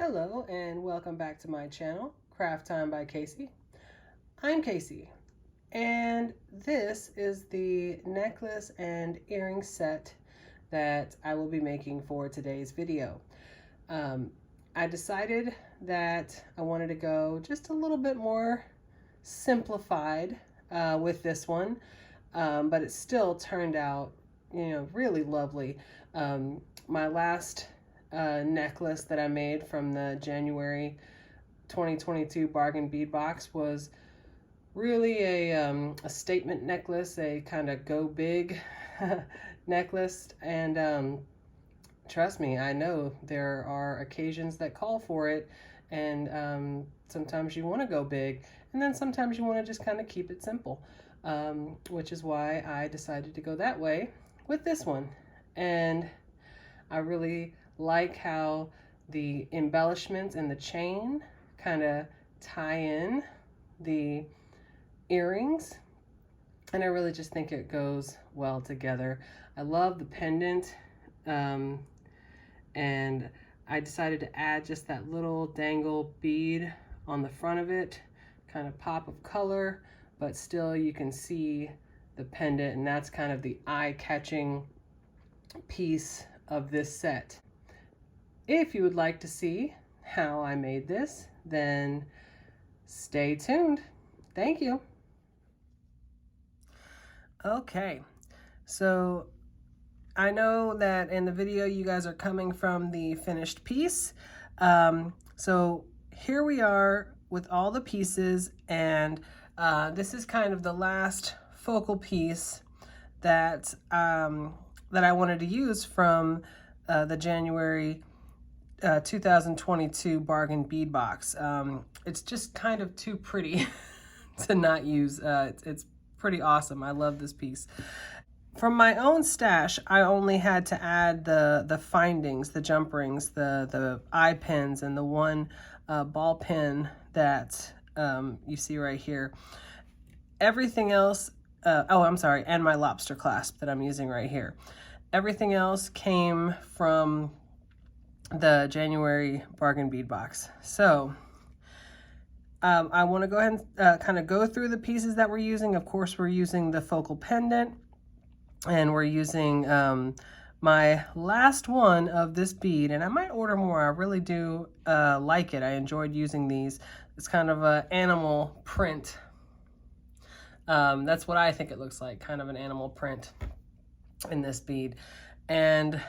Hello and welcome back to my channel, Craft Time by Casey. I'm Casey and this is the necklace and earring set that I will be making for today's video. I decided that I wanted to go just a little bit more simplified with this one, but it still turned out, really lovely. My last necklace that I made from the January 2022 Bargain Bead Box was really a statement necklace, a kind of go big necklace, and trust me, I know there are occasions that call for it, and sometimes you want to go big, and then sometimes you want to just kind of keep it simple, which is why I decided to go that way with this one. And I really like how the embellishments and the chain kind of tie in the earrings, and I really just think it goes well together. I love the pendant, and I decided to add just that little dangle bead on the front of it, kind of pop of color, but still you can see the pendant, and that's kind of the eye-catching piece of this set. If you would like to see how I made this, then stay tuned. Thank you. Okay, so I know that in the video you guys are coming from the finished piece. So here we are with all the pieces, and this is kind of the last focal piece that that I wanted to use from the January 2022 Bargain Bead Box. It's just kind of too pretty to not use. It's pretty awesome. I love this piece. From my own stash, I only had to add the findings, the jump rings, the eye pins, and the one ball pin that you see right here. Everything else, and my lobster clasp that I'm using right here. Everything else came from the January Bargain Bead Box. So I want to go ahead and kind of go through the pieces that we're using. Of course, we're using the focal pendant, and we're using my last one of this bead, and I might order more. I really do like it. I enjoyed using these. It's kind of an animal print. That's what I think it looks like, kind of an animal print in this bead. And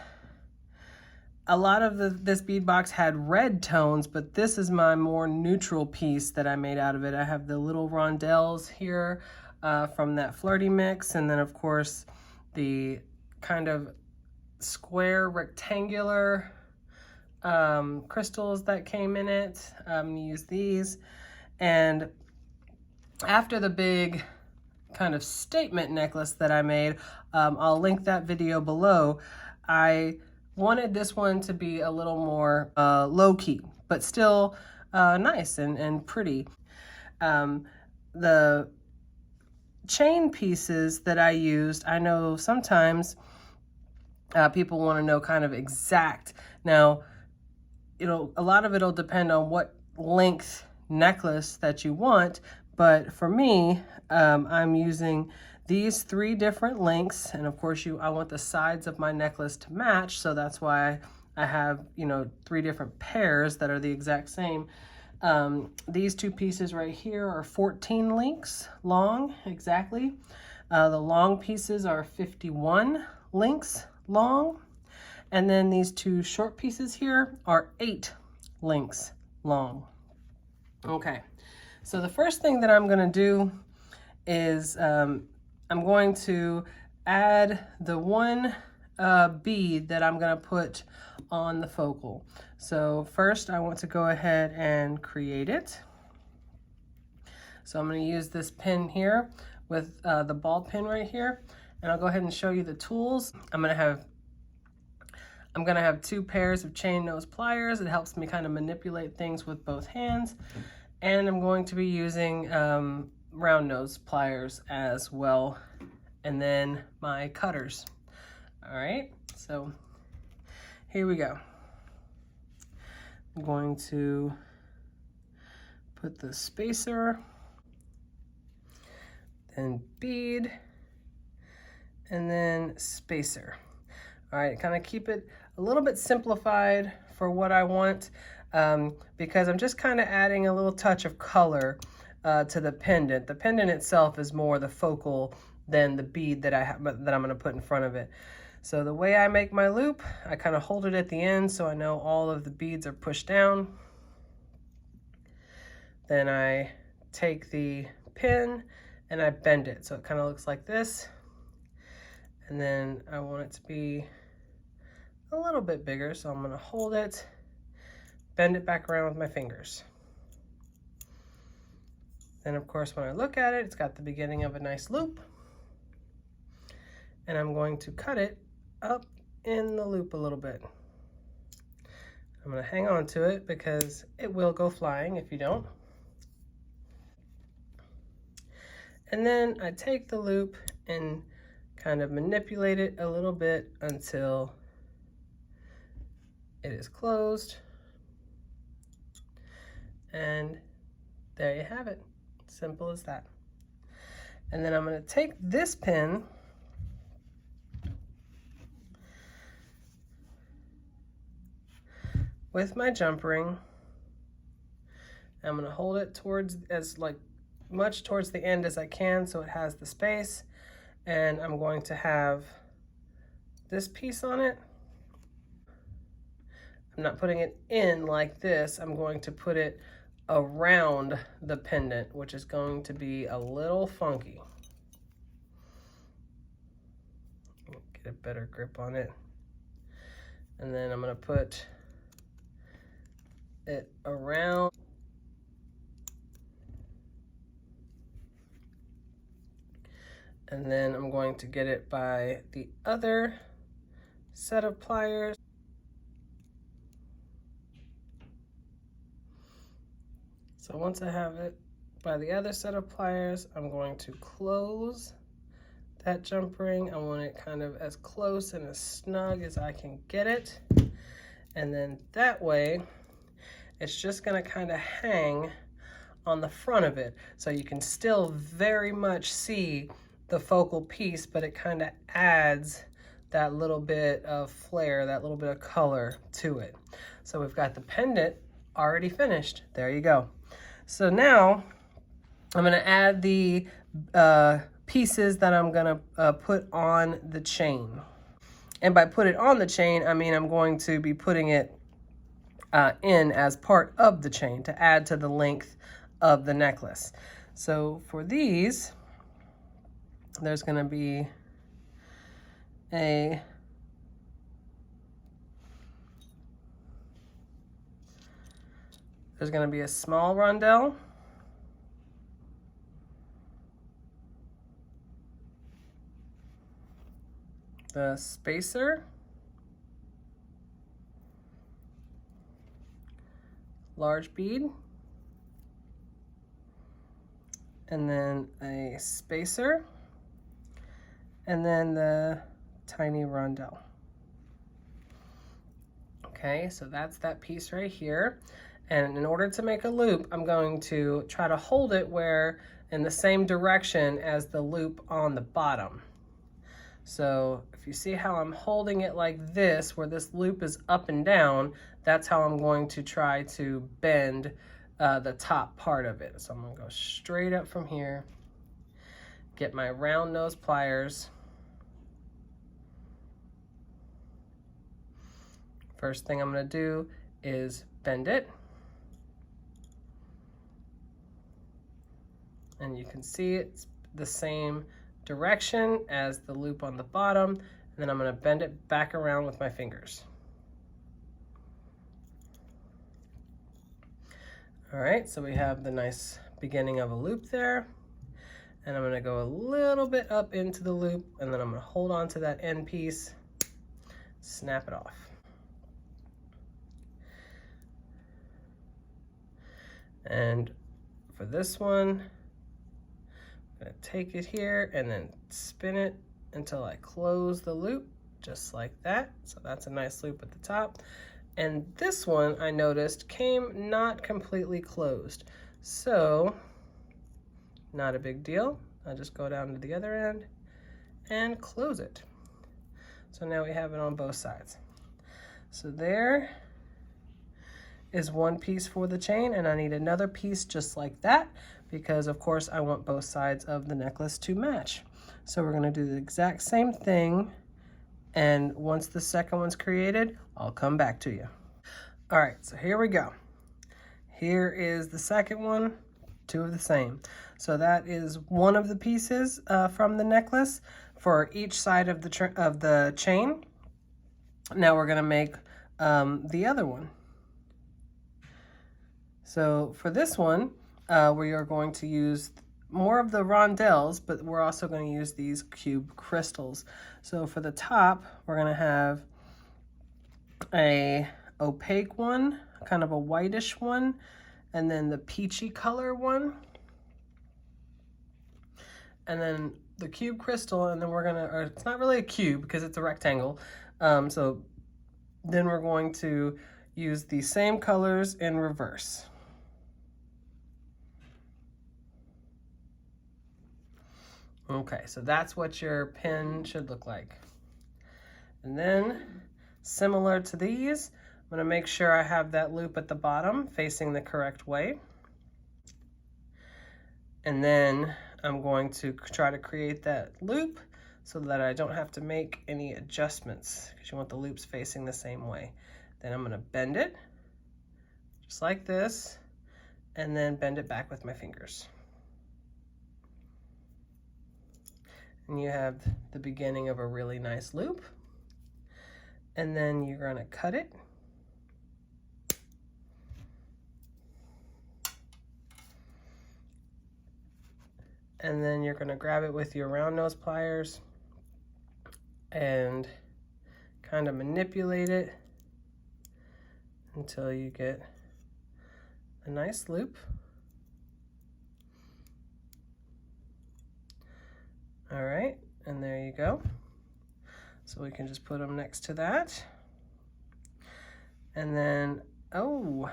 a lot of this bead box had red tones, but this is my more neutral piece that I made out of it. I have the little rondelles here from that flirty mix, and then of course the kind of square rectangular crystals that came in it. Use these, and after the big kind of statement necklace that I made, I'll link that video below. I wanted this one to be a little more low-key, but still nice and pretty. The chain pieces that I used, I know sometimes people want to know kind of exact. Now, a lot of it'll depend on what length necklace that you want, but for me, I'm using these 3 different lengths, and of course I want the sides of my necklace to match, so that's why I have 3 different pairs that are the exact same. These 2 pieces right here are 14 links long exactly. The long pieces are 51 links long, and then these 2 short pieces here are 8 links long. Okay, so the first thing that I'm going to do is I'm going to add the one bead that I'm going to put on the focal. So first I want to go ahead and create it. So I'm going to use this pin here with the ball pin right here, and I'll go ahead and show you the tools. I'm going to have 2 pairs of chain nose pliers. It helps me kind of manipulate things with both hands, and I'm going to be using round nose pliers as well, and then my cutters. All right, so here we go. I'm going to put the spacer, then bead, and then spacer. All right, kind of keep it a little bit simplified for what I want, because I'm just kind of adding a little touch of color to the pendant. The pendant itself is more the focal than the bead that I'm going to put in front of it. So the way I make my loop, I kind of hold it at the end so I know all of the beads are pushed down. Then I take the pin and I bend it so it kind of looks like this. And then I want it to be a little bit bigger, so I'm going to hold it, bend it back around with my fingers. Then of course when I look at it, it's got the beginning of a nice loop. And I'm going to cut it up in the loop a little bit. I'm going to hang on to it because it will go flying if you don't. And then I take the loop and kind of manipulate it a little bit until it is closed. And there you have it. Simple as that. And then I'm going to take this pin with my jump ring. I'm going to hold it towards as much towards the end as I can so it has the space, and I'm going to have this piece on it. I'm not putting it in like this. I'm going to put it around the pendant, which is going to be a little funky. Get a better grip on it. And then I'm going to put it around. And then I'm going to get it by the other set of pliers. So once I have it by the other set of pliers, I'm going to close that jump ring. I want it kind of as close and as snug as I can get it. And then that way, it's just gonna kind of hang on the front of it. So you can still very much see the focal piece, but it kind of adds that little bit of flair, that little bit of color to it. So we've got the pendant already finished. There you go. So now I'm gonna add the pieces that I'm gonna put on the chain. And by put it on the chain, I mean I'm going to be putting it in as part of the chain to add to the length of the necklace. So for these, there's going to be there's going to be a small rondelle, the spacer, large bead, and then a spacer, and then the tiny rondelle. Okay, so that's that piece right here. And in order to make a loop, I'm going to try to hold it where in the same direction as the loop on the bottom. So if you see how I'm holding it like this, where this loop is up and down, that's how I'm going to try to bend the top part of it. So I'm gonna go straight up from here, get my round nose pliers. First thing I'm gonna do is bend it. And you can see it's the same direction as the loop on the bottom. And then I'm gonna bend it back around with my fingers. All right, so we have the nice beginning of a loop there. And I'm gonna go a little bit up into the loop, and then I'm gonna hold on to that end piece, snap it off. And for this one, I'm gonna take it here and then spin it until I close the loop, just like that. So that's a nice loop at the top. And this one I noticed came not completely closed. So, not a big deal. I'll just go down to the other end and close it. So now we have it on both sides. So there is one piece for the chain, and I need another piece just like that because of course I want both sides of the necklace to match. So we're gonna do the exact same thing, and once the second one's created, I'll come back to you. All right, so here we go. Here is the second one, two of the same. So that is one of the pieces from the necklace for each side of the chain. Now we're gonna make the other one. So for this one, we are going to use more of the rondelles, but we're also going to use these cube crystals. So for the top, we're going to have a opaque one, kind of a whitish one, and then the peachy color one, and then the cube crystal, and then we're gonna, or it's not really a cube because it's a rectangle, so then we're going to use the same colors in reverse. Okay, so that's what your pin should look like. And then, similar to these, I'm gonna make sure I have that loop at the bottom facing the correct way. And then I'm going to try to create that loop so that I don't have to make any adjustments because you want the loops facing the same way. Then I'm gonna bend it, just like this, and then bend it back with my fingers. And you have the beginning of a really nice loop. And then you're gonna cut it. And then you're gonna grab it with your round nose pliers and kind of manipulate it until you get a nice loop. All right, and there you go. So we can just put them next to that. And then, oh,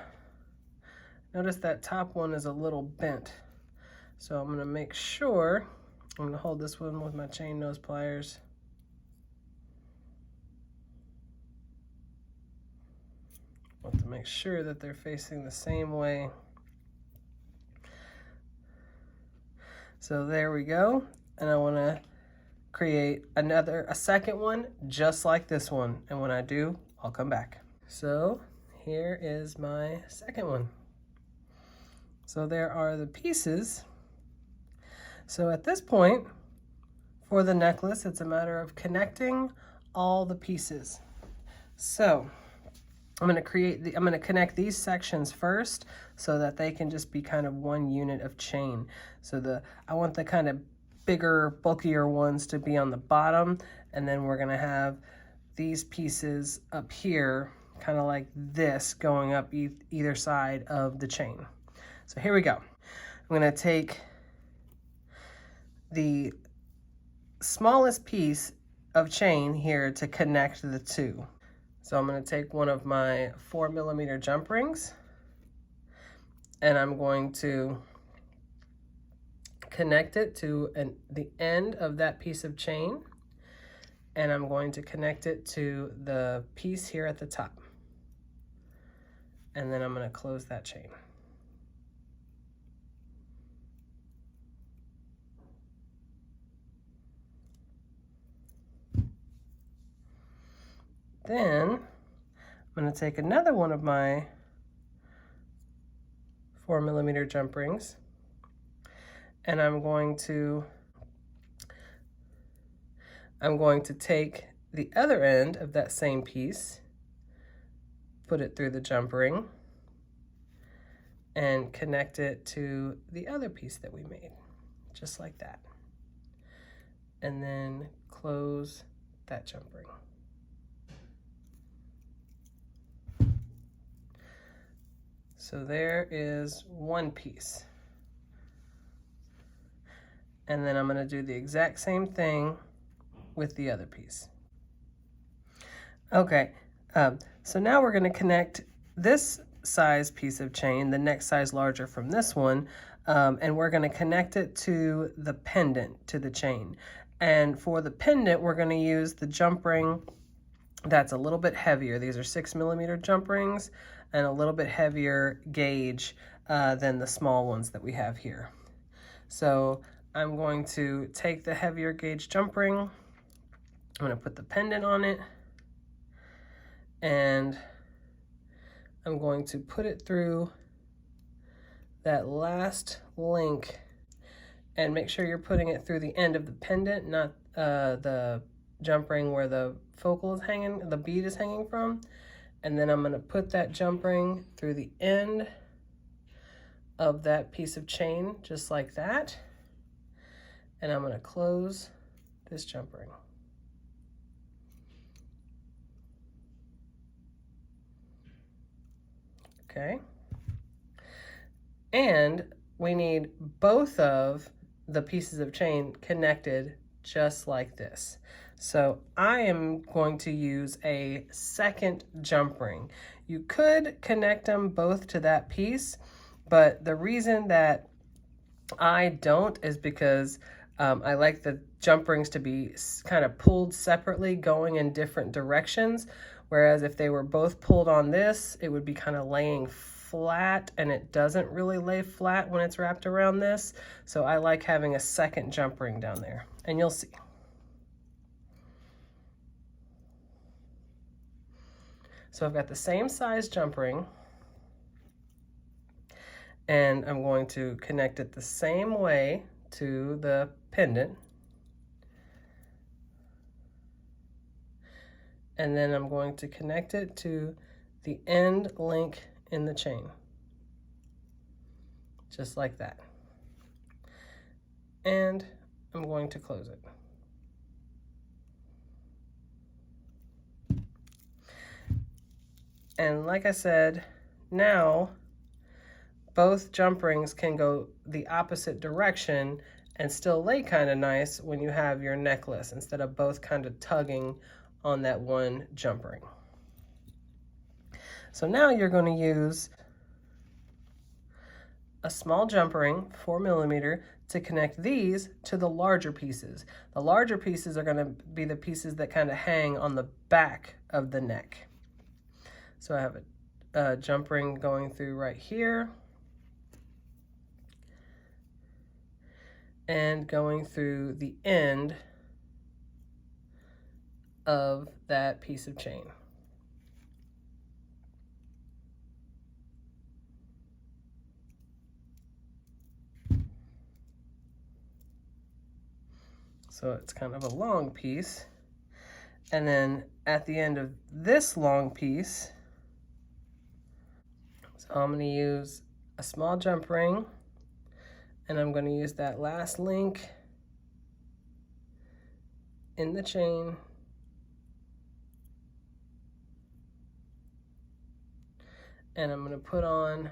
notice that top one is a little bent. So I'm gonna make sure, I'm gonna hold this one with my chain nose pliers. I want to make sure that they're facing the same way. So there we go. And I wanna create a second one just like this one. And when I do, I'll come back. So here is my second one. So there are the pieces. So at this point, for the necklace, it's a matter of connecting all the pieces. So I'm gonna connect these sections first so that they can just be kind of one unit of chain. So I want the kind of bigger, bulkier ones to be on the bottom, and then we're gonna have these pieces up here, kind of like this, going up either side of the chain. So here we go. I'm gonna take the smallest piece of chain here to connect the two. So I'm gonna take one of my 4mm jump rings, and I'm going to connect it to the end of that piece of chain, and I'm going to connect it to the piece here at the top. And then I'm gonna close that chain. Then I'm gonna take another one of my 4mm jump rings, and I'm going to take the other end of that same piece, put it through the jump ring, and connect it to the other piece that we made, just like that. And then close that jump ring. So there is one piece. And then I'm gonna do the exact same thing with the other piece. Okay, So now we're going to connect this size piece of chain, the next size larger from this one, and we're going to connect it to the pendant, to the chain. And for the pendant, we're going to use the jump ring that's a little bit heavier. These are 6mm jump rings and a little bit heavier gauge than the small ones that we have here. So I'm going to take the heavier gauge jump ring, I'm going to put the pendant on it, and I'm going to put it through that last link, and make sure you're putting it through the end of the pendant, not the jump ring where the focal is hanging, the bead is hanging from. And then I'm going to put that jump ring through the end of that piece of chain, just like that. And I'm going to close this jump ring. Okay. And we need both of the pieces of chain connected just like this. So I am going to use a second jump ring. You could connect them both to that piece, but the reason that I don't is because I like the jump rings to be kind of pulled separately, going in different directions. Whereas if they were both pulled on this, it would be kind of laying flat, and it doesn't really lay flat when it's wrapped around this. So I like having a second jump ring down there, and you'll see. So I've got the same size jump ring, and I'm going to connect it the same way to the pendant. And then I'm going to connect it to the end link in the chain, just like that. And I'm going to close it. And like I said, now both jump rings can go the opposite direction and still lay kind of nice when you have your necklace, instead of both kind of tugging on that one jump ring. So now you're going to use a small jump ring, 4mm, to connect these to the larger pieces. The larger pieces are going to be the pieces that kind of hang on the back of the neck. So I have a jump ring going through right here, and going through the end of that piece of chain. So it's kind of a long piece. And then at the end of this long piece, so I'm going to use a small jump ring, and I'm going to use that last link in the chain, and I'm going to put on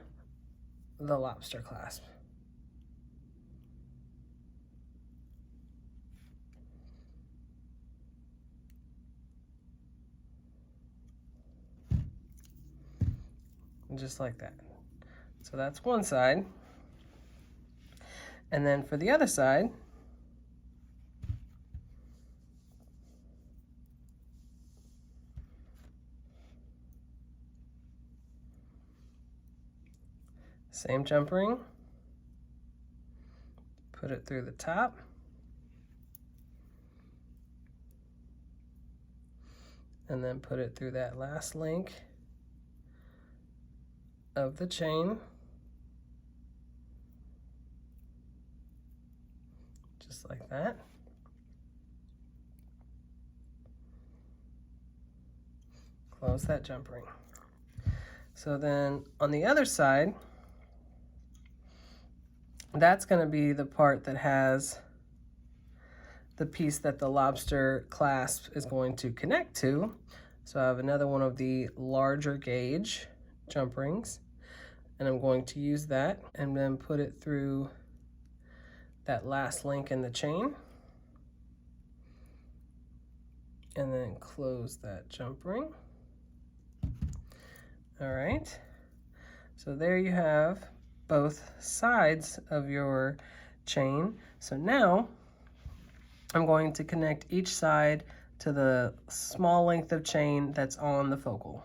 the lobster clasp. Just like that. So that's one side. And then for the other side, same jump ring, put it through the top, and then put it through that last link of the chain, just like that. Close that jump ring. So then on the other side, that's going to be the part that has the piece that the lobster clasp is going to connect to. So I have another one of the larger gauge jump rings, and I'm going to use that and then put it through that last link in the chain, and then close that jump ring. All right, so there you have both sides of your chain. So now I'm going to connect each side to the small length of chain that's on the focal.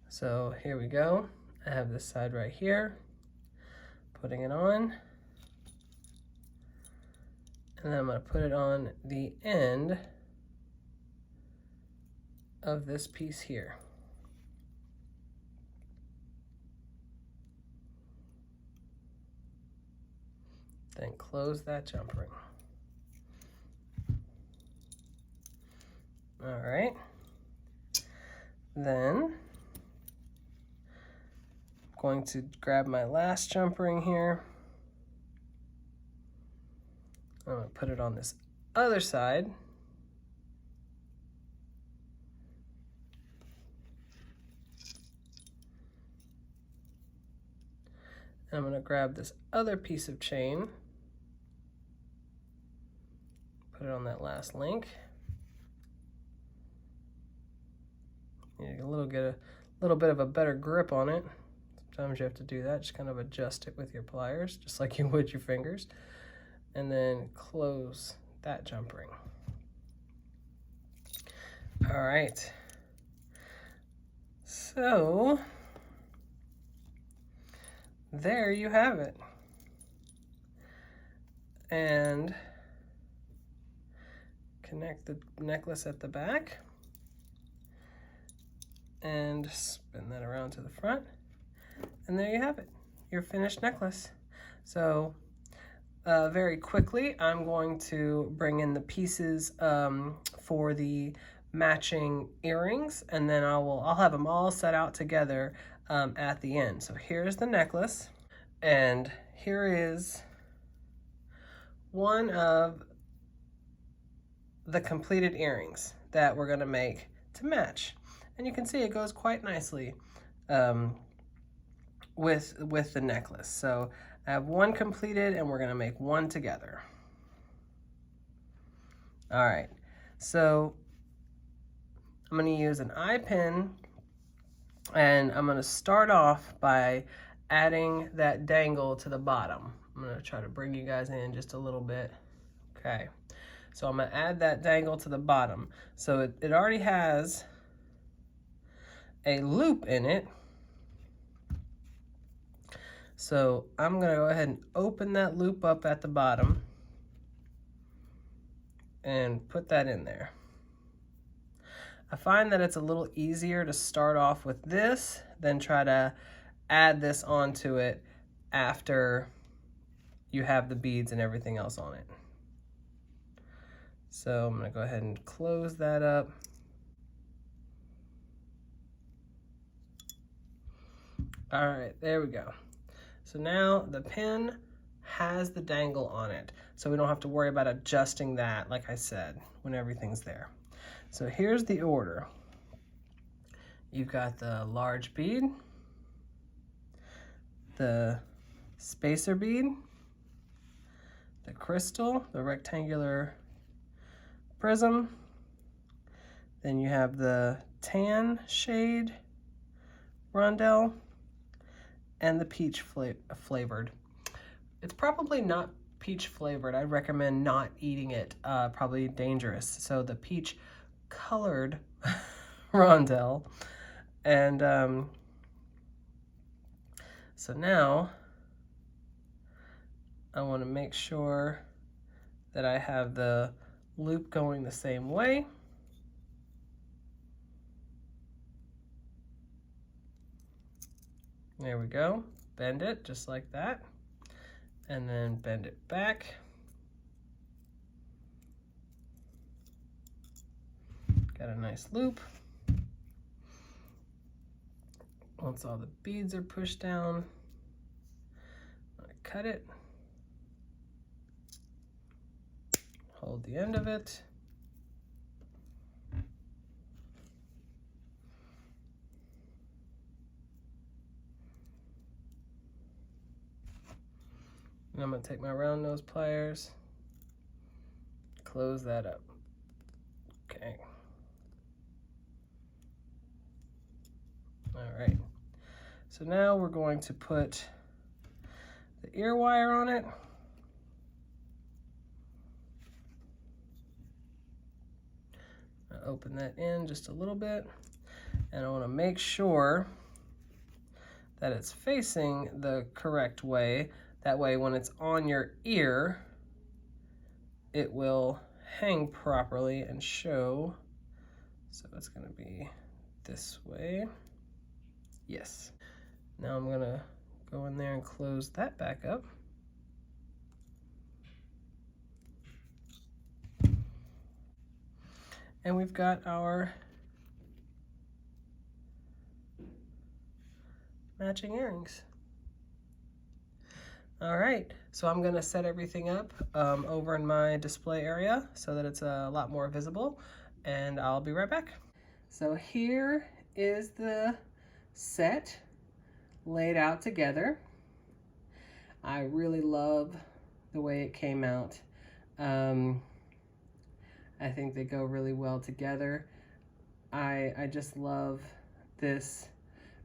So here we go. I have this side right here, putting it on, and then I'm going to put it on the end of this piece here. Then close that jump ring. All right. Then I'm going to grab my last jump ring here. I'm going to put it on this other side. And I'm going to grab this other piece of chain, put it on that last link. You get a little bit of a better grip on it. Sometimes you have to do that, just kind of adjust it with your pliers, just like you would your fingers. And then close that jump ring. All right. So there you have it. And connect the necklace at the back and spin that around to the front. And there you have it, your finished necklace. So very quickly, I'm going to bring in the pieces for the matching earrings, and then I'll have them all set out together at the end. So here's the necklace, and here is one of the completed earrings that we're going to make to match. And you can see it goes quite nicely with the necklace. So I have one completed, and we're going to make one together. All right, so I'm going to use an eye pin, and I'm going to start off by adding that dangle to the bottom. I'm going to try to bring you guys in just a little bit. Okay, so I'm going to add that dangle to the bottom. So it already has a loop in it. So I'm going to go ahead and open that loop up at the bottom and put that in there. I find that it's a little easier to start off with this than try to add this onto it after you have the beads and everything else on it. So I'm going to go ahead and close that up. All right, there we go. So now the pin has the dangle on it, so we don't have to worry about adjusting that, like I said, when everything's there. So here's the order. You've got the large bead, the spacer bead, the crystal, the rectangular prism, then you have the tan shade rondelle, and the peach flavored. It's probably not peach flavored. I recommend not eating it, probably dangerous. So the peach colored rondelle. And so now I want to make sure that I have the loop going the same way. There we go. Bend it just like that. And then bend it back. Got a nice loop. Once all the beads are pushed down, I'm going to cut it. Hold the end of it. And I'm going to take my round nose pliers, close that up. Okay. All right. So now we're going to put the ear wire on it. I'll open that in just a little bit, and I want to make sure that it's facing the correct way. That way when it's on your ear, it will hang properly and show. So it's going to be this way. Yes. Now I'm going to go in there and close that back up. And we've got our matching earrings. All right, so I'm gonna set everything up over in my display area so that it's a lot more visible, and I'll be right back. So here is the set laid out together. I really love the way it came out. I think they go really well together. I just love this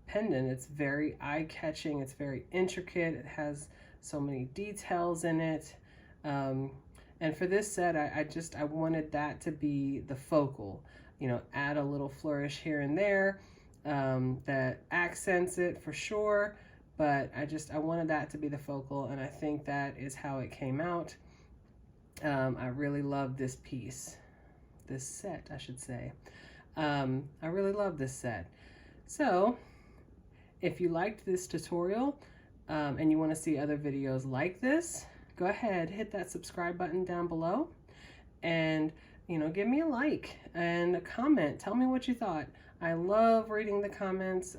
pendant. It's very eye-catching, it's very intricate, it has so many details in it. And for this set, I wanted that to be the focal. You know, add a little flourish here and there that accents it for sure, but I wanted that to be the focal, and I think that is how it came out. I really love this piece, this set, I should say. I really love this set. So if you liked this tutorial and you want to see other videos like this, go ahead, hit that subscribe button down below, and give me a like and a comment. Tell me what you thought. I love reading the comments.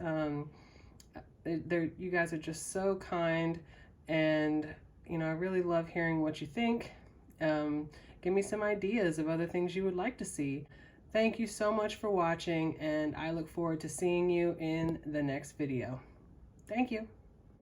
You guys are just so kind, and I really love hearing what you think. Give me some ideas of other things you would like to see. Thank you so much for watching, and I look forward to seeing you in the next video. Thank you.